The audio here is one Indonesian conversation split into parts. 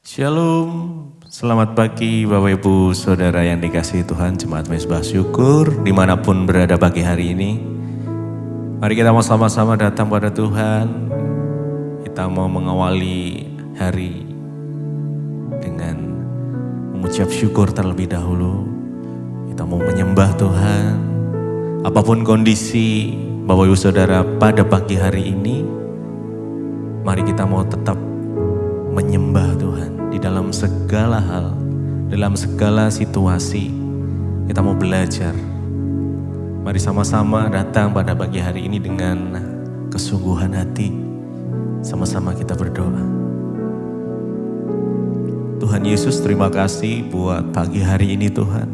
Shalom, selamat pagi Bapak Ibu Saudara yang dikasihi Tuhan, Jemaat Mezbah Syukur dimanapun berada pagi hari ini. Mari kita mau sama-sama datang pada Tuhan. Kita mau mengawali hari dengan mengucap syukur terlebih dahulu. Kita mau menyembah Tuhan. Apapun kondisi Bapak Ibu Saudara pada pagi hari ini, mari kita mau tetap menyembah Tuhan di dalam segala hal, dalam segala situasi. Kita mau belajar. Mari sama-sama datang pada pagi hari ini dengan kesungguhan hati. Sama-sama kita berdoa. Tuhan Yesus, terima kasih buat pagi hari ini Tuhan.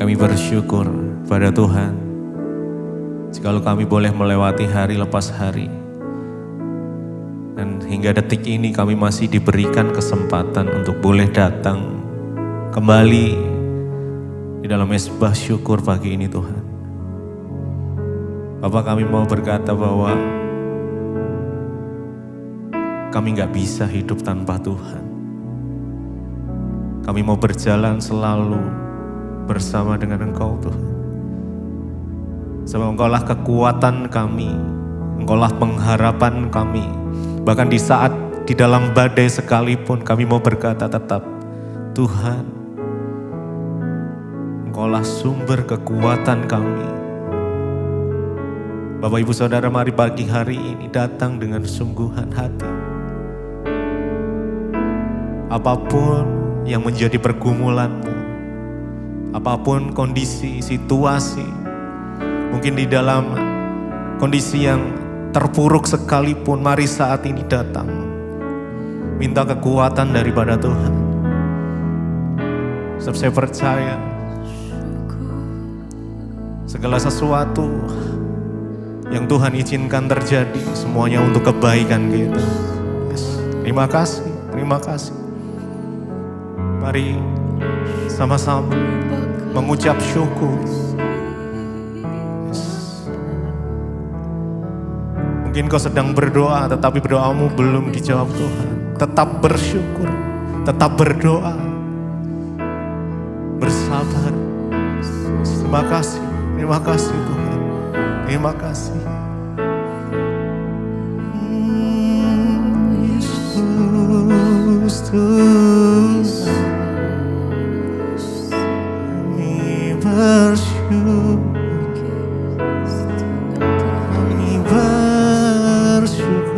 Kami bersyukur pada Tuhan. Jikalau kami boleh melewati hari lepas hari, dan hingga detik ini kami masih diberikan kesempatan untuk boleh datang kembali di dalam mezbah syukur pagi ini Tuhan. Bapak, kami mau berkata bahwa kami gak bisa hidup tanpa Tuhan. Kami mau berjalan selalu bersama dengan Engkau Tuhan. Sebab Engkaulah kekuatan kami, Engkaulah pengharapan kami. Bahkan di saat di dalam badai sekalipun kami mau berkata tetap, Tuhan, Engkaulah sumber kekuatan kami. Bapak Ibu Saudara, mari pagi hari ini datang dengan sungguhan hati. Apapun yang menjadi pergumulanmu, apapun kondisi, situasi, mungkin di dalam kondisi yang terpuruk sekalipun, mari saat ini datang. Minta kekuatan daripada Tuhan. Sebab saya percaya segala sesuatu yang Tuhan izinkan terjadi, semuanya untuk kebaikan kita. Yes. Terima kasih, terima kasih. Mari sama-sama mengucap syukur. Mungkin kau sedang berdoa, tetapi berdoamu belum dijawab Tuhan. Tetap bersyukur, tetap berdoa, bersabar. Terima kasih Tuhan, terima kasih. Yesus Tuhan, kami bersyukur.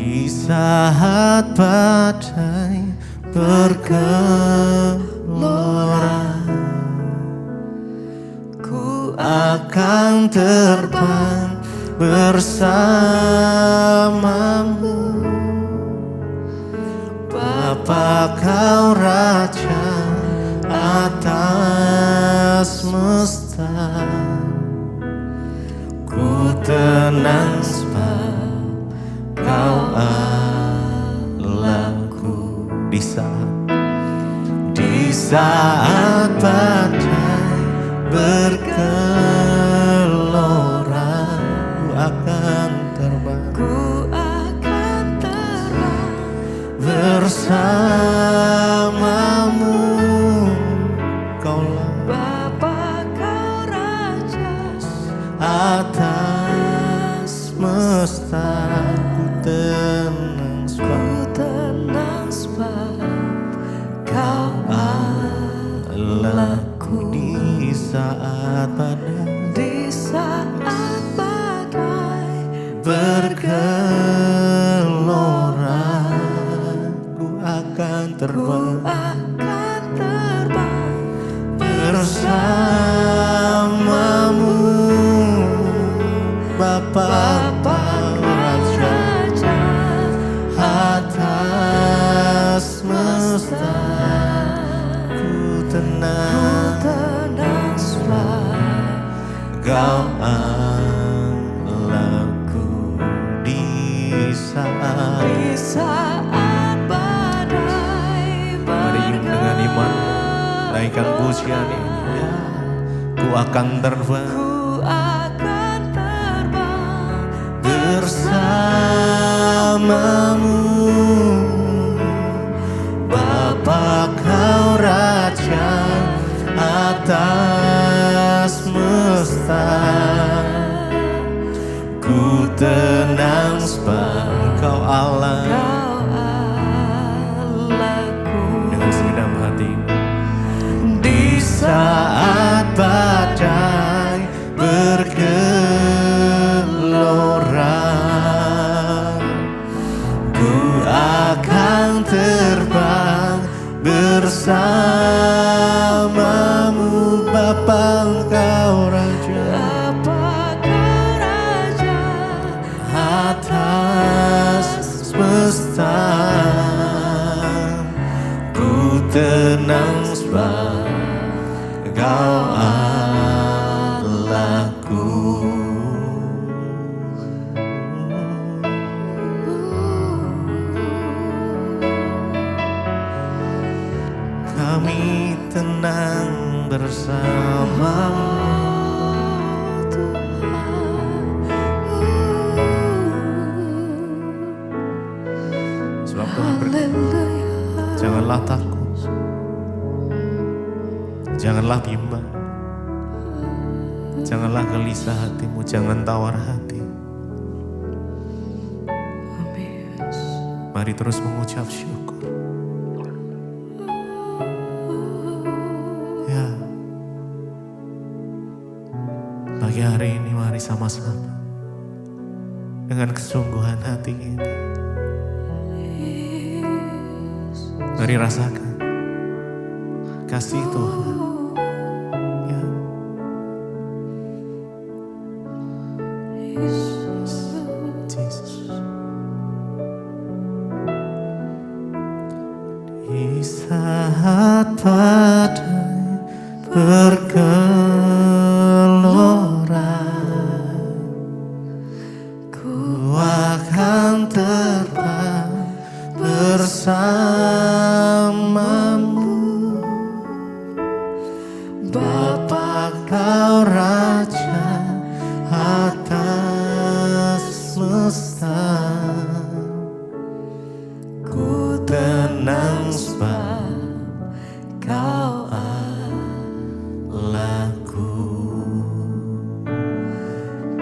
Di saat badai bergelora, ku akan terbang bersamamu. Bapa, Kau Raja atas semesta, ku tenang sebab Kau Allahku. Di saat badai bergelora, ku akan terbang bersamamu. Kaulah Bapa, Kau Raja atas semesta, ku tenang sebab Kau Allahku. Di saat badai bergelora, ku akan terbang bersamamu. Bapa Raja atas semesta, ku tenang sebab Kau Allahku. Di saat badai. Mari naikkan pujian ini. Ya, ku akan terbang bersamamu, Bapa kau Raja atas semesta. Ku tenang sebab kau Allah. Dengan segenap hati, di saat badai bergelora, ku akan terbang bersamamu, Bapa engkau Raja atas semesta. Ku tenang sebab kau Allahku. Kami tenang bersamamu, sebab Tuhan berkata, janganlah takut, janganlah bimbang, janganlah gelisah hatimu, jangan tawar hati. Mari terus mengucap syukur. Ya, pagi hari ini mari sama-sama dengan kesungguhan hati kita, mari rasakan kasih Tuhan. Ya. Jesus. Di saat badai bergelora, ku akan terbang bersamamu, Bapa kau Raja atas semesta. Ku tenang sebab kau Allahku.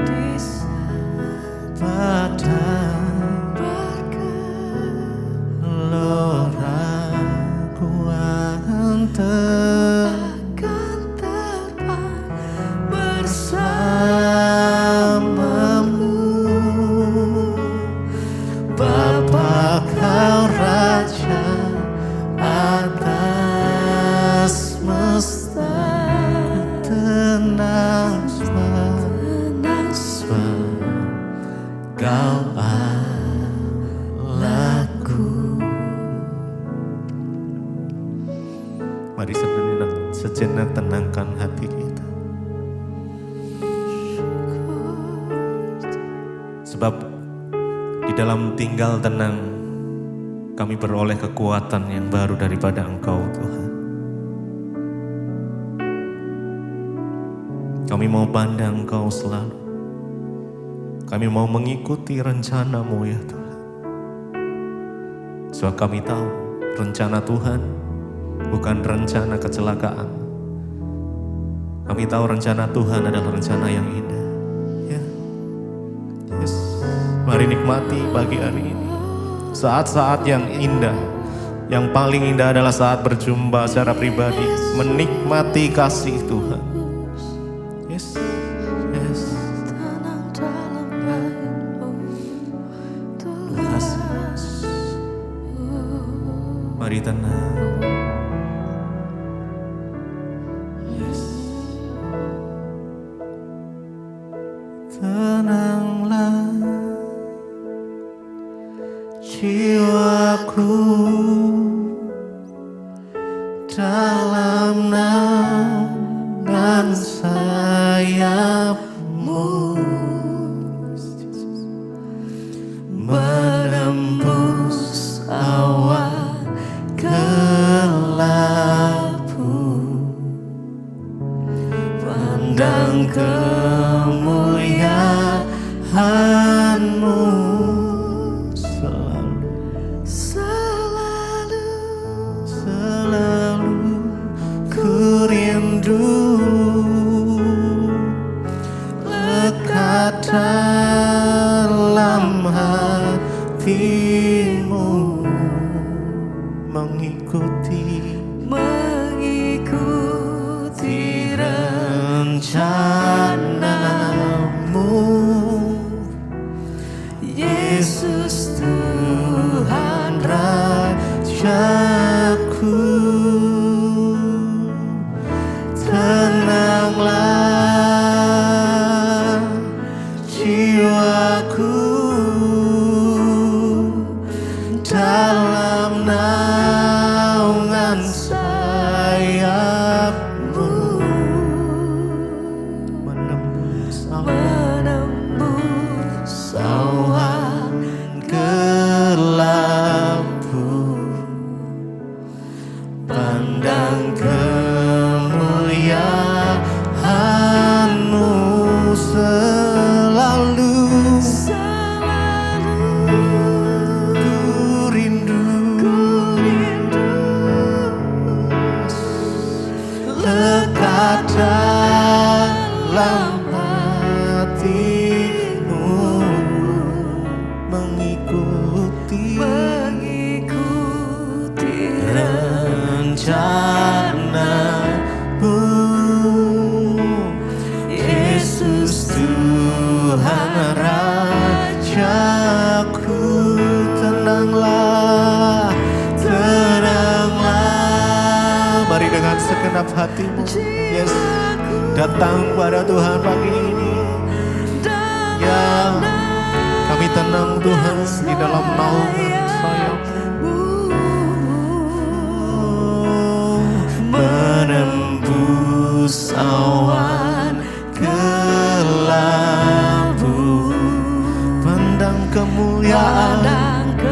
Di saat badai bergelora, ku akan terbang bersamamu, Bapa kau Raja atas semesta. Tenang sebab kau Allahku. Mari sejenak tenangkan hati kita, sebab di dalam tinggal tenang kami beroleh kekuatan yang baru daripada Engkau Tuhan. Kami mau pandang Engkau selalu. Kami mau mengikuti rencana-Mu ya Tuhan. Sebab kami tahu rencana Tuhan bukan rencana kecelakaan. Kami tahu rencana Tuhan adalah rencana yang indah. Ya. Yes. Mari nikmati pagi hari ini. Saat-saat yang indah. Yang paling indah adalah saat berjumpa secara pribadi. Menikmati kasih Tuhan. Yes. Yes. Terima kasih. Mari tenang. Yes. Tenanglah jiwaku dalam naungan sayap-Mu, menembus awan gelap-Mu. mengikuti rencanamu. Yesus Tuhan Rajaku, tenanglah jiwaku dalam naungan sayap-Mu, menembus awan gelap-Mu, pandang kemuliaan-Mu selalu. Ku rindu lekat dalam hati-Mu, mengikuti rencana-Mu. Yesus Tuhan Rajaku, tenanglah, tenanglah. Mari dengan segenap hatimu, yes, datang pada Tuhan pagi ini. Ya, kami tenang Tuhan di dalam naungan sayap-Mu, menembus awan gelap-Mu, pandang kemuliaan-Mu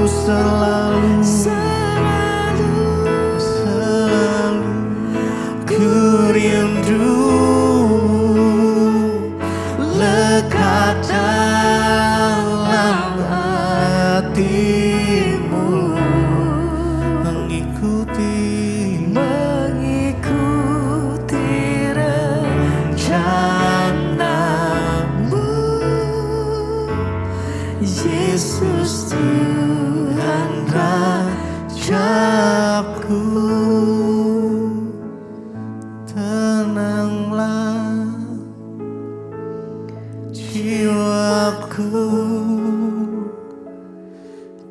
selalu. Ku rindu lekat dalam hati-Mu, mengikuti rencana-Mu. Yesus Tuhan Rajaku, tenanglah jiwaku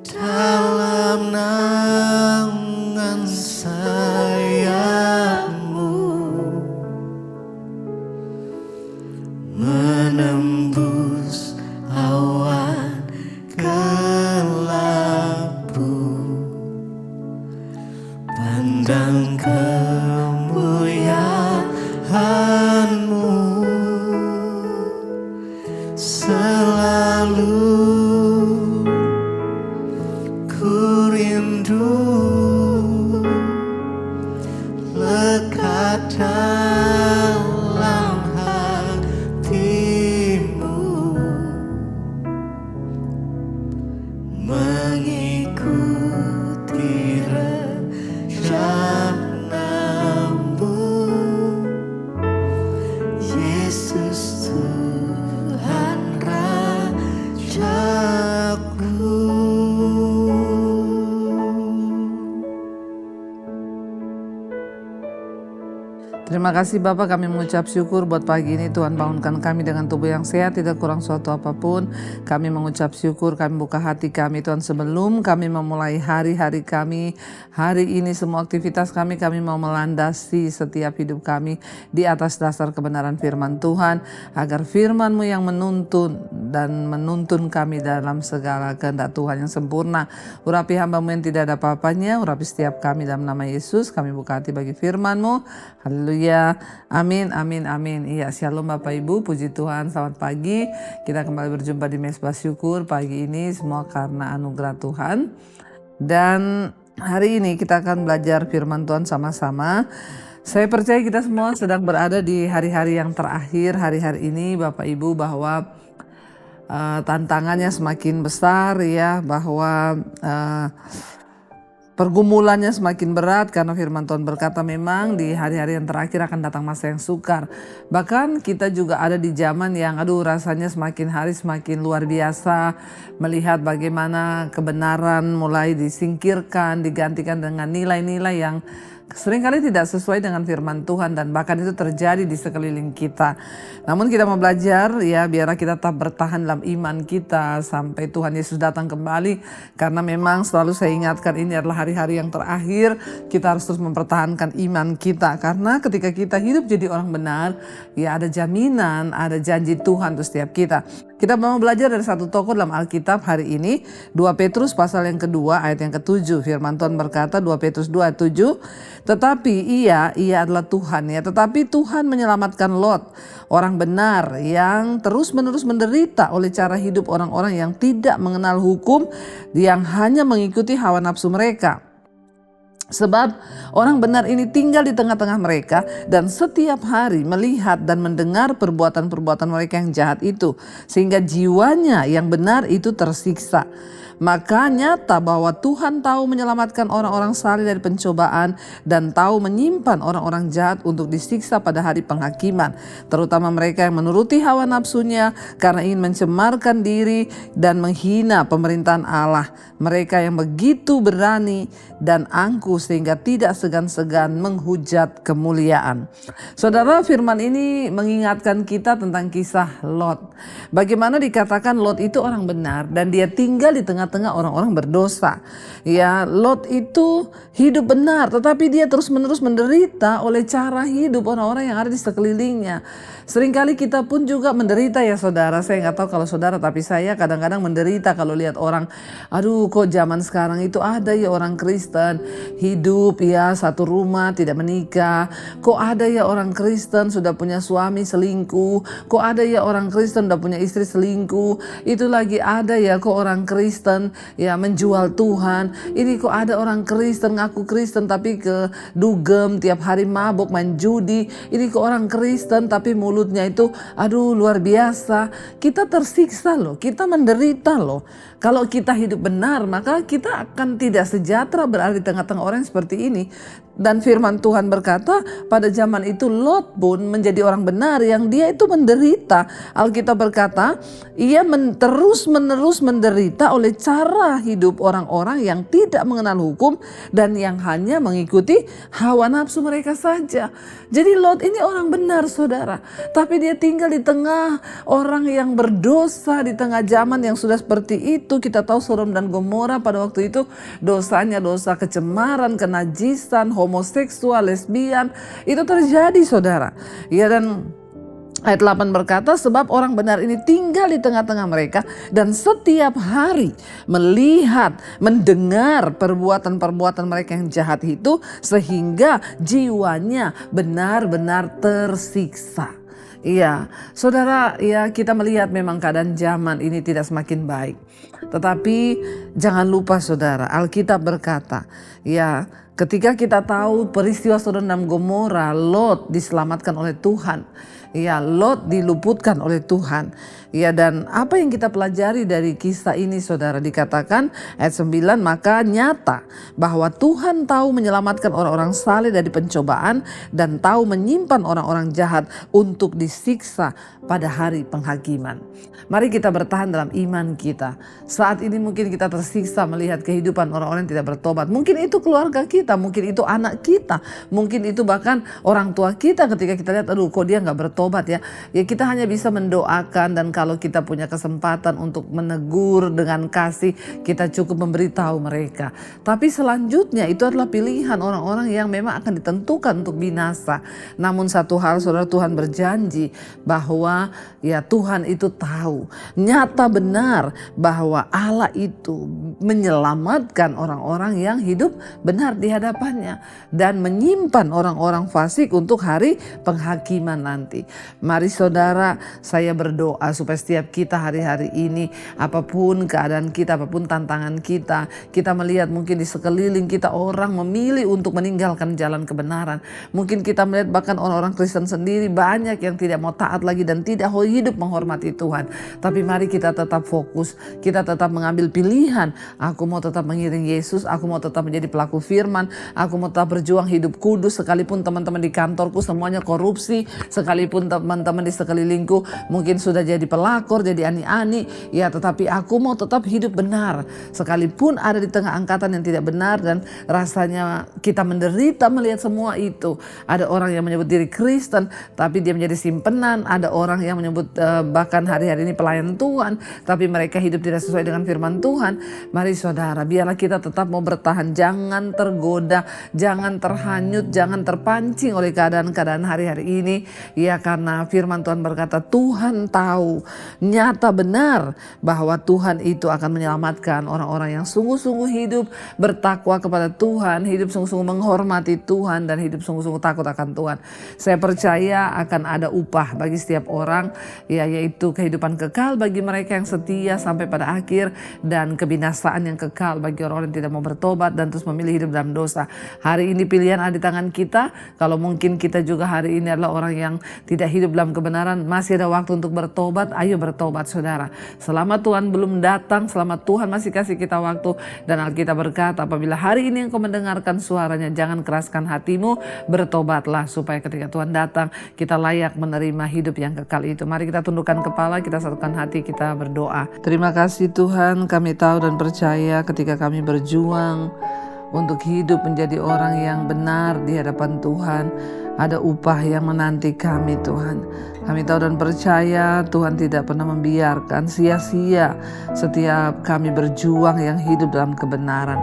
dalam naungan sayap-Mu, menembus awan gelap-Mu, pandang kemuliaan-Mu selalu. Ku rindu lekat dalam hati-Mu, mengikuti rencana-Mu. Yesus Tuhan Rajaku. Terima kasih Bapak, kami mengucap syukur buat pagi ini Tuhan bangunkan kami dengan tubuh yang sehat, tidak kurang suatu apapun. Kami mengucap syukur, kami buka hati kami Tuhan sebelum kami memulai hari-hari kami. Hari ini semua aktivitas kami mau melandasi setiap hidup kami di atas dasar kebenaran firman Tuhan. Agar firman-Mu yang menuntun dan menuntun kami dalam segala kehendak Tuhan yang sempurna. Urapi hamba-Mu yang tidak ada apa-apanya, urapi setiap kami dalam nama Yesus. Kami buka hati bagi firman-Mu. Haleluya, amin, amin, amin. Iya, shalom Bapak Ibu, puji Tuhan, selamat pagi. Kita kembali berjumpa di Mezbah Syukur pagi ini, semua karena anugerah Tuhan. Dan hari ini kita akan belajar firman Tuhan sama-sama. Saya percaya kita semua sedang berada di hari-hari yang terakhir, hari-hari ini Bapak Ibu, bahwa tantangannya semakin besar ya, bahwa pergumulannya semakin berat karena firman Tuhan berkata memang di hari-hari yang terakhir akan datang masa yang sukar. Bahkan kita juga ada di zaman yang rasanya semakin hari semakin luar biasa, melihat bagaimana kebenaran mulai disingkirkan, digantikan dengan nilai-nilai yang seringkali tidak sesuai dengan firman Tuhan, dan bahkan itu terjadi di sekeliling kita. Namun kita mau belajar ya, biarlah kita tetap bertahan dalam iman kita sampai Tuhan Yesus datang kembali. Karena memang selalu saya ingatkan ini adalah hari-hari yang terakhir. Kita harus terus mempertahankan iman kita. Karena ketika kita hidup jadi orang benar, ya ada jaminan, ada janji Tuhan untuk setiap kita. Kita mau belajar dari satu tokoh dalam Alkitab hari ini, 2 Petrus pasal yang kedua ayat yang ke-7. Firman Tuhan berkata 2 Petrus 2 ayat 7, tetapi ia adalah Tuhan ya, tetapi Tuhan menyelamatkan Lot, orang benar yang terus-menerus menderita oleh cara hidup orang-orang yang tidak mengenal hukum, yang hanya mengikuti hawa nafsu mereka. Sebab orang benar ini tinggal di tengah-tengah mereka dan setiap hari melihat dan mendengar perbuatan-perbuatan mereka yang jahat itu, sehingga jiwanya yang benar itu tersiksa. Maka nyata bahwa Tuhan tahu menyelamatkan orang-orang saleh dari pencobaan dan tahu menyimpan orang-orang jahat untuk disiksa pada hari penghakiman, terutama mereka yang menuruti hawa nafsunya karena ingin mencemarkan diri dan menghina pemerintahan Allah. Mereka yang begitu berani dan angkuh sehingga tidak segan-segan menghujat kemuliaan. Saudara, firman ini mengingatkan kita tentang kisah Lot. Bagaimana dikatakan Lot itu orang benar dan dia tinggal di tengah-tengah orang-orang berdosa. Ya, Lot itu hidup benar tetapi dia terus-menerus menderita oleh cara hidup orang-orang yang ada di sekelilingnya. Seringkali kita pun juga menderita ya saudara. Saya nggak tahu kalau saudara, tapi saya kadang-kadang menderita kalau lihat orang, aduh kok zaman sekarang itu ada ya orang Kristen hidup ya satu rumah tidak menikah. Kok ada ya orang Kristen sudah punya suami selingkuh. Kok ada ya orang Kristen udah punya istri selingkuh. Itu lagi ada ya kok orang Kristen ya menjual Tuhan. Ini kok ada orang Kristen ngaku Kristen tapi ke dugem tiap hari mabuk main judi. Ini kok orang Kristen tapi mulutnya itu aduh luar biasa. Kita tersiksa loh, kita menderita loh. Kalau kita hidup benar maka kita akan tidak sejahtera berada di tengah-tengah orang seperti ini. Dan firman Tuhan berkata pada zaman itu Lot pun menjadi orang benar yang dia itu menderita. Alkitab berkata ia terus-menerus menderita oleh cara hidup orang-orang yang tidak mengenal hukum dan yang hanya mengikuti hawa nafsu mereka saja. Jadi Lot ini orang benar saudara, tapi dia tinggal di tengah orang yang berdosa, di tengah zaman yang sudah seperti itu. Kita tahu Sodom dan Gomora pada waktu itu dosanya dosa kecemaran, kenajisan, homoseksual, lesbian, itu terjadi saudara. Ya, dan ayat 8 berkata, sebab orang benar ini tinggal di tengah-tengah mereka dan setiap hari melihat, mendengar perbuatan-perbuatan mereka yang jahat itu, sehingga jiwanya benar-benar tersiksa. Iya, saudara, ya kita melihat memang keadaan zaman ini tidak semakin baik. Tetapi jangan lupa saudara, Alkitab berkata, ya ketika kita tahu peristiwa Sodom dan Gomora, Lot diselamatkan oleh Tuhan. Ya, Lot diluputkan oleh Tuhan. Ya, dan apa yang kita pelajari dari kisah ini saudara, dikatakan ayat 9, maka nyata bahwa Tuhan tahu menyelamatkan orang-orang saleh dari pencobaan dan tahu menyimpan orang-orang jahat untuk disiksa pada hari penghakiman. Mari kita bertahan dalam iman kita. Saat ini mungkin kita tersiksa melihat kehidupan orang-orang yang tidak bertobat. Mungkin itu keluarga kita, mungkin itu anak kita, mungkin itu bahkan orang tua kita. Ketika kita lihat, aduh kok dia gak bertobat ya. Ya kita hanya bisa mendoakan, dan kalau kita punya kesempatan untuk menegur dengan kasih, kita cukup memberitahu mereka. Tapi selanjutnya itu adalah pilihan orang-orang yang memang akan ditentukan untuk binasa. Namun satu hal saudara, Tuhan berjanji bahwa ya Tuhan itu tahu, nyata benar bahwa Allah itu menyelamatkan orang-orang yang hidup benar di hadapannya dan menyimpan orang-orang fasik untuk hari penghakiman nanti. Mari saudara, saya berdoa supaya setiap kita hari-hari ini, apapun keadaan kita, apapun tantangan kita, kita melihat mungkin di sekeliling kita orang memilih untuk meninggalkan jalan kebenaran. Mungkin kita melihat bahkan orang-orang Kristen sendiri banyak yang tidak mau taat lagi dan dan tidak hidup menghormati Tuhan. Tapi mari kita tetap fokus, kita tetap mengambil pilihan. Aku mau tetap mengiring Yesus, aku mau tetap menjadi pelaku firman, aku mau tetap berjuang hidup kudus sekalipun teman-teman di kantorku semuanya korupsi, sekalipun teman-teman di sekelilingku mungkin sudah jadi pelakor, jadi ani-ani, ya tetapi aku mau tetap hidup benar. Sekalipun ada di tengah angkatan yang tidak benar dan rasanya kita menderita melihat semua itu. Ada orang yang menyebut diri Kristen tapi dia menjadi simpenan, ada orang yang menyebut bahkan hari-hari ini pelayan Tuhan tapi mereka hidup tidak sesuai dengan firman Tuhan. Mari saudara, biarlah kita tetap mau bertahan, jangan tergoda, jangan terhanyut, jangan terpancing oleh keadaan-keadaan hari-hari ini, ya karena firman Tuhan berkata Tuhan tahu nyata benar bahwa Tuhan itu akan menyelamatkan orang-orang yang sungguh-sungguh hidup bertakwa kepada Tuhan, hidup sungguh-sungguh menghormati Tuhan dan hidup sungguh-sungguh takut akan Tuhan. Saya percaya akan ada upah bagi setiap orang, ya yaitu kehidupan kekal bagi mereka yang setia sampai pada akhir dan kebinasaan yang kekal bagi orang-orang yang tidak mau bertobat dan terus memilih hidup dalam dosa. Hari ini pilihan ada di tangan kita. Kalau mungkin kita juga hari ini adalah orang yang tidak hidup dalam kebenaran, masih ada waktu untuk bertobat. Ayo bertobat saudara. Selama Tuhan belum datang, selama Tuhan masih kasih kita waktu, dan Alkitab berkata apabila hari ini engkau mendengarkan suaranya, jangan keraskan hatimu, bertobatlah supaya ketika Tuhan datang kita layak menerima hidup yang kekal itu. Mari kita tundukkan kepala, kita satukan hati, kita berdoa. Terima kasih Tuhan, kami tahu dan percaya ketika kami berjuang untuk hidup menjadi orang yang benar di hadapan Tuhan, ada upah yang menanti kami Tuhan. Kami tahu dan percaya Tuhan tidak pernah membiarkan sia-sia setiap kami berjuang yang hidup dalam kebenaran.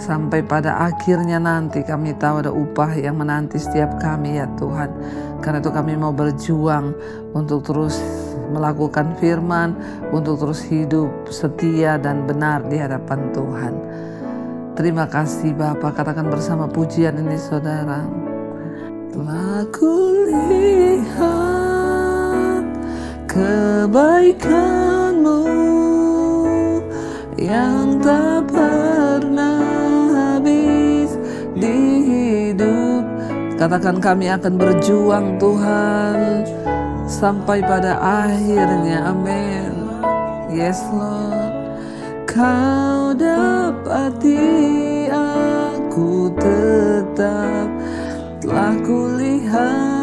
Sampai pada akhirnya nanti kami tahu ada upah yang menanti setiap kami ya Tuhan. Karena itu kami mau berjuang untuk terus melakukan firman, untuk terus hidup setia dan benar di hadapan Tuhan. Terima kasih Bapa, katakan bersama pujian ini saudara. Telah kulihat kebaikan-Mu yang tak pernah habis di hidup. Katakan kami akan berjuang Tuhan sampai pada akhirnya, amin. Yes Lord. Kau dapati aku tetap, telah kulihat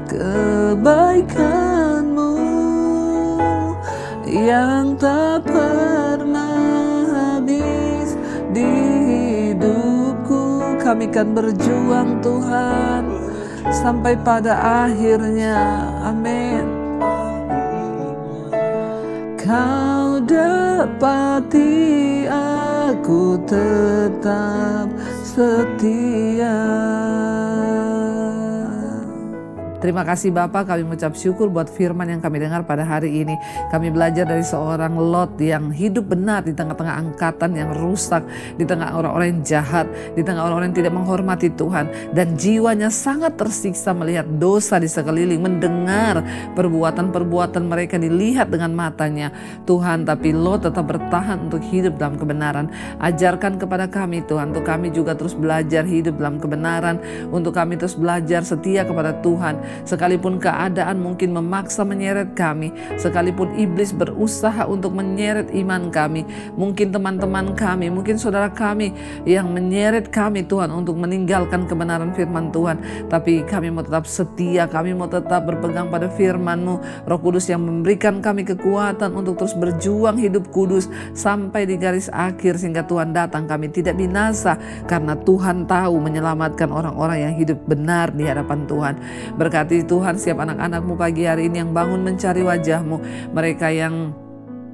kebaikan-Mu yang tak pernah habis di hidupku. Kami akan berjuang Tuhan sampai pada akhirnya, amin. Kau dapati aku tetap setia. Terima kasih Bapak, kami mengucap syukur buat firman yang kami dengar pada hari ini. Kami belajar dari seorang Lot yang hidup benar di tengah-tengah angkatan yang rusak, di tengah orang-orang yang jahat, di tengah orang-orang yang tidak menghormati Tuhan. Dan jiwanya sangat tersiksa melihat dosa di sekeliling, mendengar perbuatan-perbuatan mereka dilihat dengan matanya. Tuhan, tapi Lot tetap bertahan untuk hidup dalam kebenaran. Ajarkan kepada kami Tuhan, untuk kami juga terus belajar hidup dalam kebenaran, untuk kami terus belajar setia kepada Tuhan. Sekalipun keadaan mungkin memaksa menyeret kami, sekalipun iblis berusaha untuk menyeret iman kami, mungkin teman-teman kami, mungkin saudara kami yang menyeret kami Tuhan untuk meninggalkan kebenaran firman Tuhan, tapi kami mau tetap setia, kami mau tetap berpegang pada firman-Mu, Roh Kudus yang memberikan kami kekuatan untuk terus berjuang hidup kudus sampai di garis akhir, sehingga Tuhan datang kami tidak binasa, karena Tuhan tahu menyelamatkan orang-orang yang hidup benar di hadapan Tuhan. Berkati Tuhan setiap anak-anak-Mu pagi hari ini yang bangun mencari wajah-Mu, mereka yang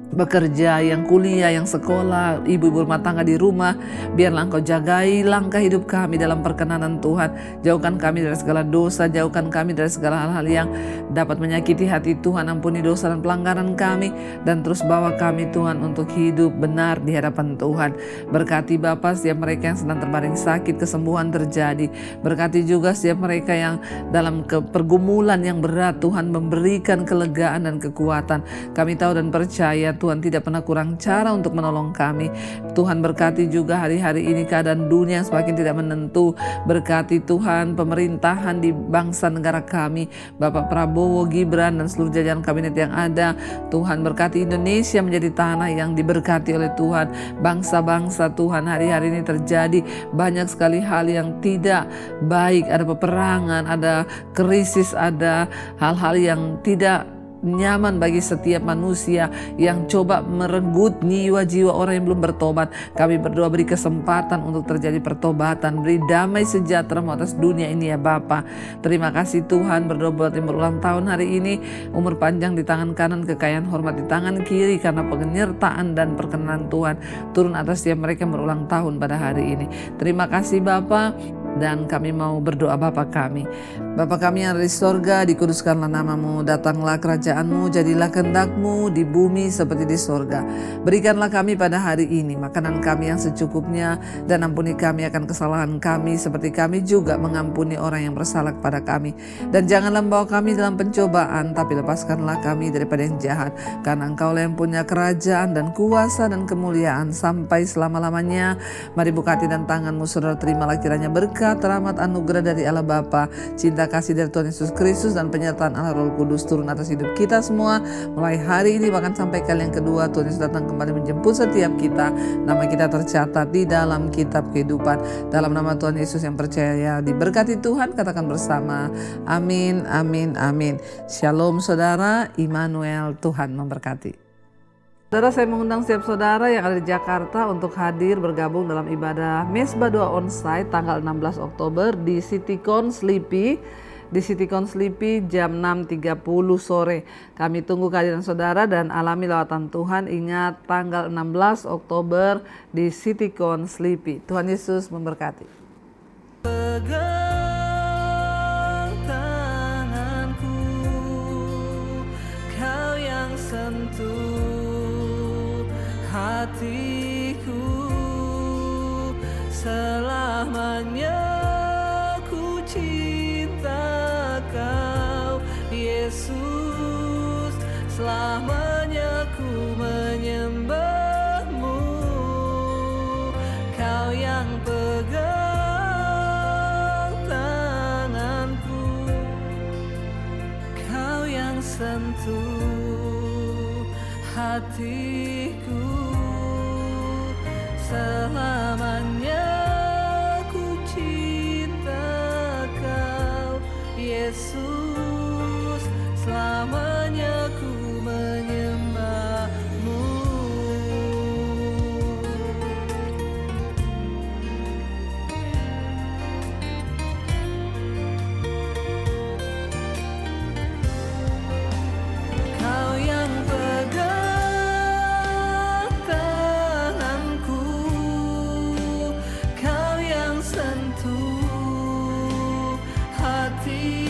bekerja, yang kuliah, yang sekolah, ibu-ibu rumah tangga di rumah, biarlah Engkau jagai langkah hidup kami dalam perkenanan Tuhan. Jauhkan kami dari segala dosa, jauhkan kami dari segala hal-hal yang dapat menyakiti hati Tuhan. Ampuni dosa dan pelanggaran kami, dan terus bawa kami Tuhan untuk hidup benar di hadapan Tuhan. Berkati Bapa setiap mereka yang sedang terbaring sakit, kesembuhan terjadi. Berkati juga setiap mereka yang dalam pergumulan yang berat, Tuhan memberikan kelegaan dan kekuatan. Kami tahu dan percaya Tuhan, Tuhan tidak pernah kurang cara untuk menolong kami. Tuhan berkati juga hari-hari ini keadaan dunia yang semakin tidak menentu. Berkati Tuhan pemerintahan di bangsa negara kami, Bapak Prabowo, Gibran, dan seluruh jajaran kabinet yang ada. Tuhan berkati Indonesia menjadi tanah yang diberkati oleh Tuhan. Bangsa-bangsa Tuhan, hari-hari ini terjadi banyak sekali hal yang tidak baik. Ada peperangan, ada krisis, ada hal-hal yang tidak nyaman bagi setiap manusia yang coba merenggut jiwa-jiwa orang yang belum bertobat. Kami berdoa beri kesempatan untuk terjadi pertobatan, beri damai sejahtera atas dunia ini ya Bapa. Terima kasih Tuhan, berdoa buat yang berulang tahun hari ini, umur panjang di tangan kanan, kekayaan hormat di tangan kiri, karena penyertaan dan perkenan Tuhan turun atas setiap mereka yang berulang tahun pada hari ini. Terima kasih Bapa. Dan kami mau berdoa Bapa kami. Bapa kami yang ada di sorga, dikuduskanlah namamu, datanglah kerajaanmu, jadilah kehendak-mu di bumi seperti di sorga. Berikanlah kami pada hari ini makanan kami yang secukupnya, dan ampuni kami akan kesalahan kami seperti kami juga mengampuni orang yang bersalah kepada kami. Dan janganlah membawa kami dalam pencobaan, tapi lepaskanlah kami daripada yang jahat, karena Engkau lah yang punya kerajaan dan kuasa dan kemuliaan sampai selama-lamanya. Mari buka hati dan tanganmu, saudara, terimalah kiranya berkat, rahmat, anugerah dari Allah Bapa, cinta kasih dari Tuhan Yesus Kristus, dan penyertaan Allah Roh Kudus turun atas hidup kita semua mulai hari ini bahkan sampai kali yang kedua Tuhan Yesus datang kembali menjemput setiap kita. Nama kita tercatat di dalam kitab kehidupan. Dalam nama Tuhan Yesus yang percaya diberkati Tuhan, katakan bersama amin, amin, amin. Shalom saudara, Immanuel, Tuhan memberkati. Saudara, saya mengundang setiap saudara yang ada di Jakarta untuk hadir bergabung dalam ibadah Mesbah Doa Onsite tanggal 16 Oktober di Citycon Sleepy. Di Citycon Sleepy jam 6.30 sore. Kami tunggu kehadiran saudara dan alami lawatan Tuhan. Ingat, tanggal 16 Oktober di Citycon Sleepy. Tuhan Yesus memberkati. Pegang tanganku, Kau yang sentuh hatiku, selamanya ku cinta Kau Yesus, selamanya ku menyembah-Mu. Kau yang pegang tanganku, Kau yang sentuh hatiku, selamanya ku cinta Kau Yesus, selamanya ku menyembah-Mu. Kau yang pegang tanganku, Kau yang sentuh hati